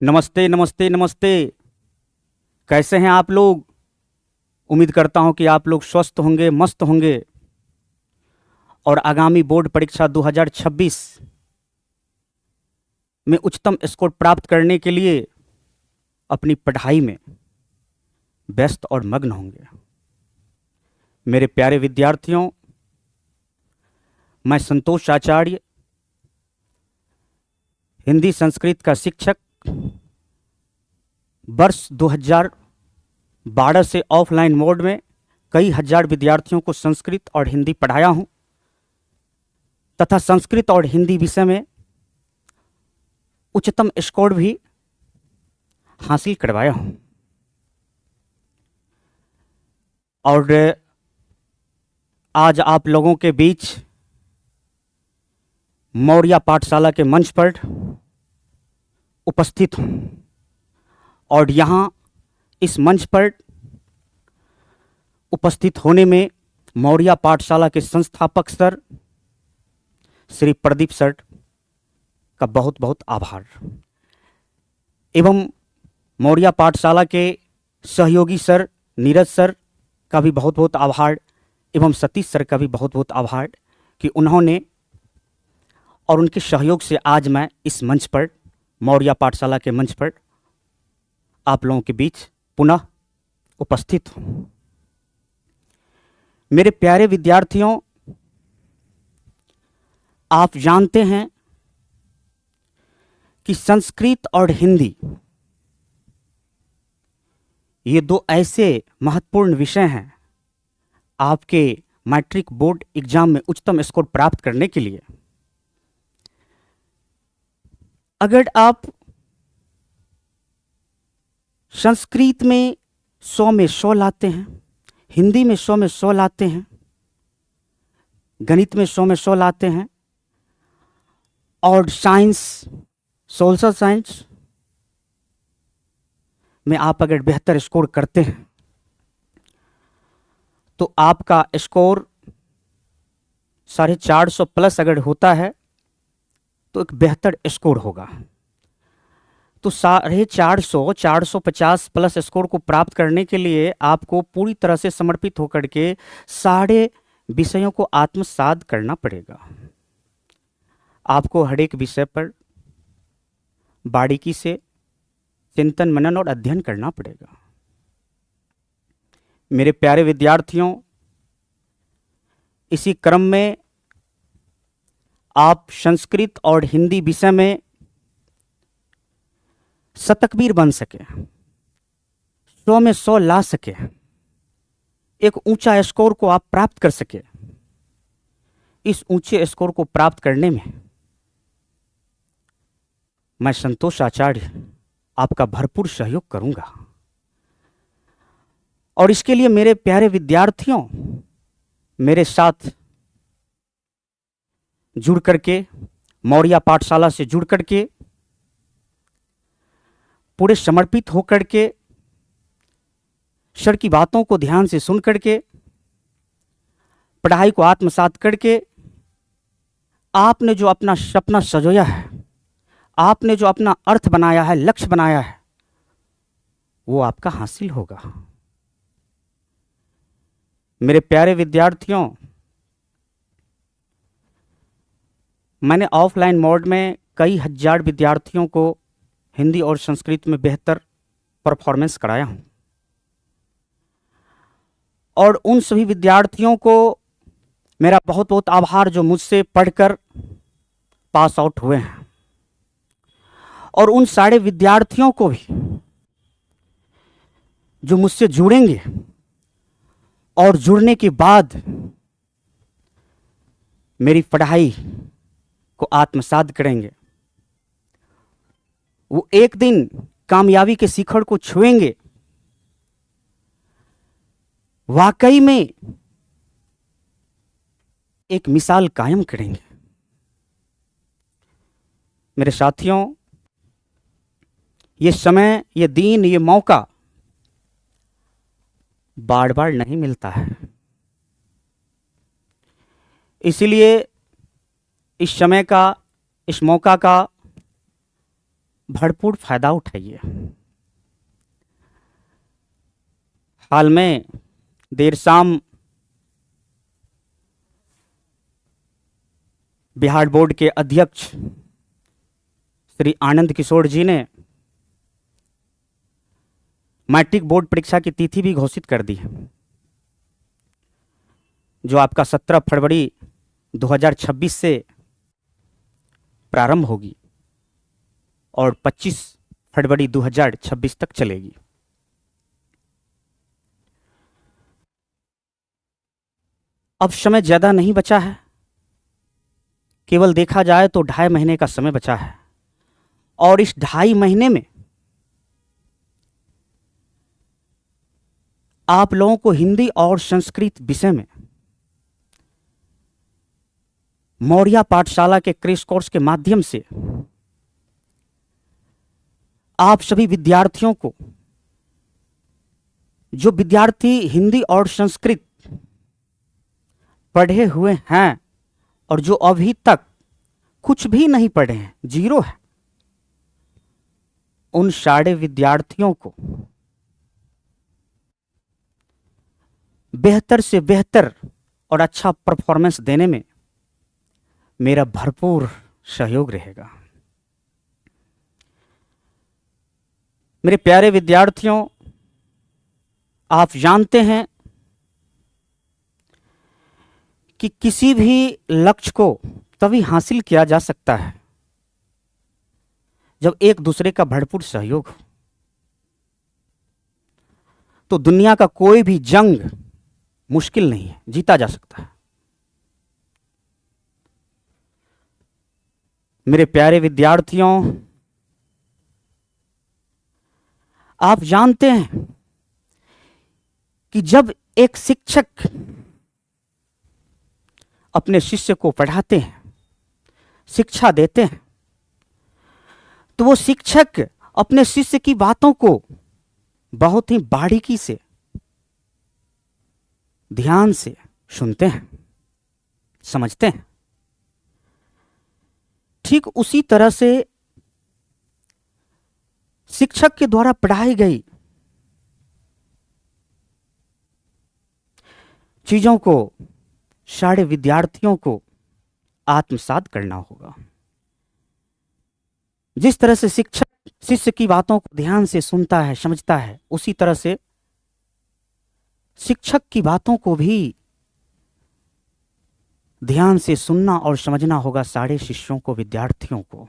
नमस्ते नमस्ते नमस्ते। कैसे हैं आप लोग? उम्मीद करता हूं कि आप लोग स्वस्थ होंगे, मस्त होंगे और आगामी बोर्ड परीक्षा 2026 में उच्चतम स्कोर प्राप्त करने के लिए अपनी पढ़ाई में व्यस्त और मग्न होंगे। मेरे प्यारे विद्यार्थियों, मैं संतोष आचार्य, हिंदी संस्कृत का शिक्षक, वर्ष 2012 से ऑफलाइन मोड में कई हजार विद्यार्थियों को संस्कृत और हिंदी पढ़ाया हूं तथा संस्कृत और हिंदी विषय में उच्चतम स्कोर भी हासिल करवाया हूं। और आज आप लोगों के बीच मौर्या पाठशाला के मंच पर उपस्थित हूं और यहाँ इस मंच पर उपस्थित होने में मौर्या पाठशाला के संस्थापक सर श्री प्रदीप सर का बहुत बहुत आभार एवं मौर्या पाठशाला के सहयोगी सर नीरज सर का भी बहुत बहुत आभार एवं सतीश सर का भी बहुत बहुत आभार कि उन्होंने और उनके सहयोग से आज मैं इस मंच पर, मौर्या पाठशाला के मंच पर आप लोगों के बीच पुनः उपस्थित हूं। मेरे प्यारे विद्यार्थियों, आप जानते हैं कि संस्कृत और हिंदी ये दो ऐसे महत्वपूर्ण विषय हैं आपके मैट्रिक बोर्ड एग्जाम में उच्चतम स्कोर प्राप्त करने के लिए। अगर आप संस्कृत में 100 में 100 लाते हैं, हिंदी में 100 में 100 लाते हैं, गणित में 100 में 100 लाते हैं और साइंस, सोशल साइंस में आप अगर बेहतर स्कोर करते हैं तो आपका स्कोर 450 प्लस अगर होता है तो एक बेहतर स्कोर होगा। तो 450 450 प्लस स्कोर को प्राप्त करने के लिए आपको पूरी तरह से समर्पित होकर के सारे विषयों को आत्मसात करना पड़ेगा। आपको हर एक विषय पर बारीकी से चिंतन मनन और अध्ययन करना पड़ेगा। मेरे प्यारे विद्यार्थियों, इसी क्रम में आप संस्कृत और हिंदी विषय में शतकवीर बन सके, 100 में 100 ला सके, एक ऊंचा स्कोर को आप प्राप्त कर सके। इस ऊंचे स्कोर को प्राप्त करने में मैं संतोष आचार्य आपका भरपूर सहयोग करूंगा। और इसके लिए मेरे प्यारे विद्यार्थियों, मेरे साथ जुड़ करके, मौर्या पाठशाला से जुड़ करके, पूरे समर्पित होकर के, सर की बातों को ध्यान से सुन करके, पढ़ाई को आत्मसात करके, आपने जो अपना सपना सजोया है, आपने जो अपना अर्थ बनाया है, लक्ष्य बनाया है, वो आपका हासिल होगा। मेरे प्यारे विद्यार्थियों, मैंने ऑफलाइन मोड में कई हजार विद्यार्थियों को हिंदी और संस्कृत में बेहतर परफॉर्मेंस कराया हूं और उन सभी विद्यार्थियों को मेरा बहुत बहुत आभार जो मुझसे पढ़कर पास आउट हुए हैं। और उन सारे विद्यार्थियों को भी जो मुझसे जुड़ेंगे और जुड़ने के बाद मेरी पढ़ाई को आत्मसात करेंगे, वो एक दिन कामयाबी के शिखर को छुएंगे। वाकई में एक मिसाल कायम करेंगे। मेरे साथियों, ये समय, ये दिन, ये मौका बार बार नहीं मिलता है। इसीलिए इस समय का, इस मौका का भरपूर फायदा उठाइए। हाल में देर शाम बिहार बोर्ड के अध्यक्ष श्री आनंद किशोर जी ने मैट्रिक बोर्ड परीक्षा की तिथि भी घोषित कर दी है, जो आपका 17 फरवरी 2026 से प्रारंभ होगी और 25 फरवरी 2026 तक चलेगी। अब समय ज्यादा नहीं बचा है, केवल देखा जाए तो 2.5 महीने का समय बचा है, और इस 2.5 महीने में आप लोगों को हिंदी और संस्कृत विषय में मौर्या पाठशाला के क्रैश कोर्स के माध्यम से आप सभी विद्यार्थियों को, जो विद्यार्थी हिंदी और संस्कृत पढ़े हुए हैं और जो अभी तक कुछ भी नहीं पढ़े हैं, जीरो है, उन सारे विद्यार्थियों को बेहतर से बेहतर और अच्छा परफॉर्मेंस देने में मेरा भरपूर सहयोग रहेगा। मेरे प्यारे विद्यार्थियों, आप जानते हैं कि किसी भी लक्ष्य को तभी हासिल किया जा सकता है जब एक दूसरे का भरपूर सहयोग हो। तो दुनिया का कोई भी जंग मुश्किल नहीं है, जीता जा सकता है। मेरे प्यारे विद्यार्थियों, आप जानते हैं कि जब एक शिक्षक अपने शिष्य को पढ़ाते हैं, शिक्षा देते हैं, तो वो शिक्षक अपने शिष्य की बातों को बहुत ही बारीकी से, ध्यान से सुनते हैं, समझते हैं। ठीक उसी तरह से शिक्षक के द्वारा पढ़ाई गई चीजों को सारे विद्यार्थियों को आत्मसात करना होगा। जिस तरह से शिक्षक शिष्य की बातों को ध्यान से सुनता है, समझता है, उसी तरह से शिक्षक की बातों को भी ध्यान से सुनना और समझना होगा सारे शिष्यों को, विद्यार्थियों को।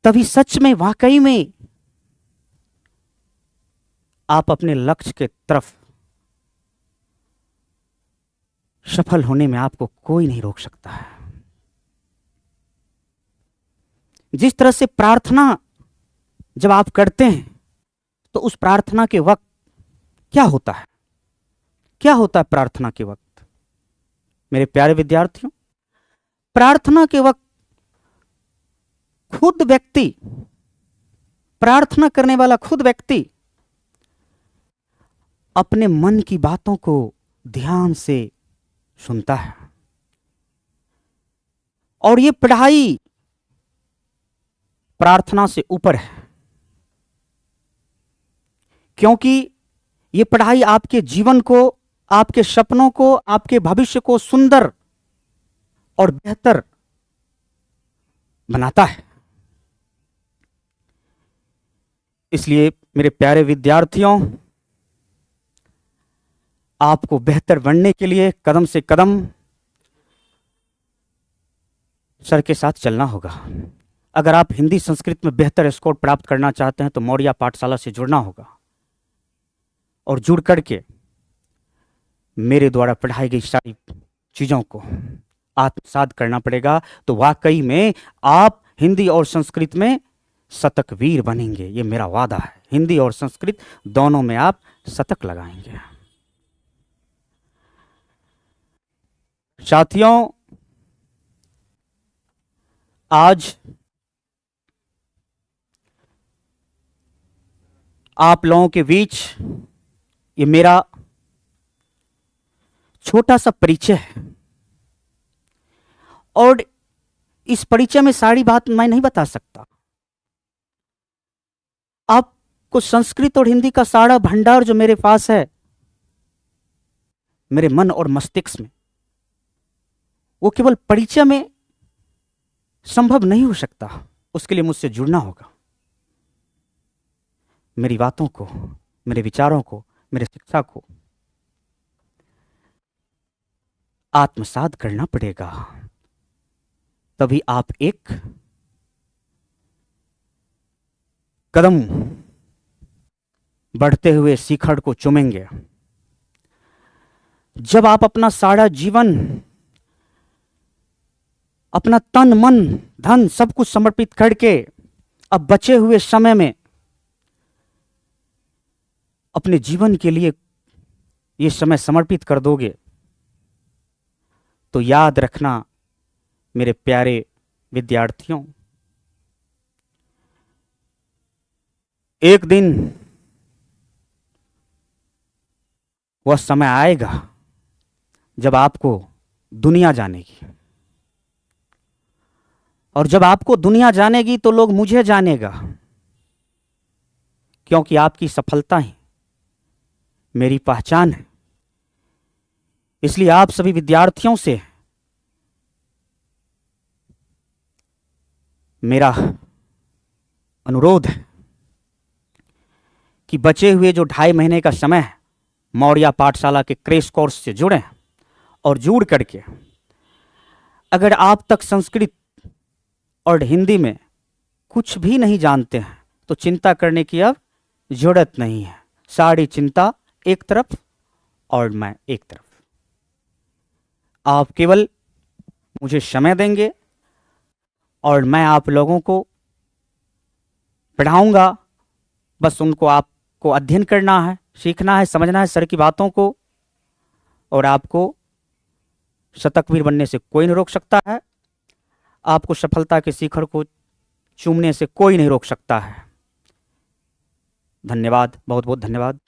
तभी सच में, वाकई में आप अपने लक्ष्य के तरफ सफल होने में आपको कोई नहीं रोक सकता है। जिस तरह से प्रार्थना जब आप करते हैं तो उस प्रार्थना के वक्त क्या होता है, क्या होता है प्रार्थना के वक्त? मेरे प्यारे विद्यार्थियों, प्रार्थना के वक्त खुद व्यक्ति, प्रार्थना करने वाला खुद व्यक्ति अपने मन की बातों को ध्यान से सुनता है। और ये पढ़ाई प्रार्थना से ऊपर है, क्योंकि ये पढ़ाई आपके जीवन को, आपके सपनों को, आपके भविष्य को सुंदर और बेहतर बनाता है। इसलिए मेरे प्यारे विद्यार्थियों, आपको बेहतर बनने के लिए कदम से कदम सर के साथ चलना होगा। अगर आप हिंदी संस्कृत में बेहतर स्कोर प्राप्त करना चाहते हैं तो मौर्या पाठशाला से जुड़ना होगा, और जुड़ करके मेरे द्वारा पढ़ाई गई सारी चीज़ों को आत्मसात करना पड़ेगा। तो वाकई में आप हिंदी और संस्कृत में शतक वीर बनेंगे, ये मेरा वादा है। हिंदी और संस्कृत दोनों में आप शतक लगाएंगे। साथियों, आज आप लोगों के बीच ये मेरा छोटा सा परिचय है, और इस परिचय में सारी बात मैं नहीं बता सकता। आपको संस्कृत और हिंदी का सारा भंडार जो मेरे पास है, मेरे मन और मस्तिष्क में, वो केवल परिचय में संभव नहीं हो सकता। उसके लिए मुझसे जुड़ना होगा। मेरी बातों को, मेरे विचारों को, मेरे शिक्षा को आत्मसात करना पड़ेगा। तभी आप एक कदम बढ़ते हुए शिखर को चूमेंगे। जब आप अपना सारा जीवन, अपना तन मन धन सब कुछ समर्पित करके अब बचे हुए समय में अपने जीवन के लिए ये समय समर्पित कर दोगे, तो याद रखना मेरे प्यारे विद्यार्थियों, एक दिन वह समय आएगा जब आपको दुनिया जानेगी, और जब आपको दुनिया जानेगी तो लोग मुझे जानेगा, क्योंकि आपकी सफलता ही मेरी पहचान है। इसलिए आप सभी विद्यार्थियों से मेरा अनुरोध है कि बचे हुए जो 2.5 महीने का समय है, मौर्या पाठशाला के क्रैश कोर्स से जुड़ें, और जुड़ करके अगर आप तक संस्कृत और हिंदी में कुछ भी नहीं जानते हैं तो चिंता करने की अब जरूरत नहीं है। सारी चिंता एक तरफ और मैं एक तरफ। आप केवल मुझे समय देंगे और मैं आप लोगों को पढ़ाऊंगा। बस उनको आपको अध्ययन करना है, सीखना है, समझना है सर की बातों को, और आपको शतकवीर बनने से कोई नहीं रोक सकता है। आपको सफलता के शिखर को चूमने से कोई नहीं रोक सकता है। धन्यवाद, बहुत बहुत धन्यवाद।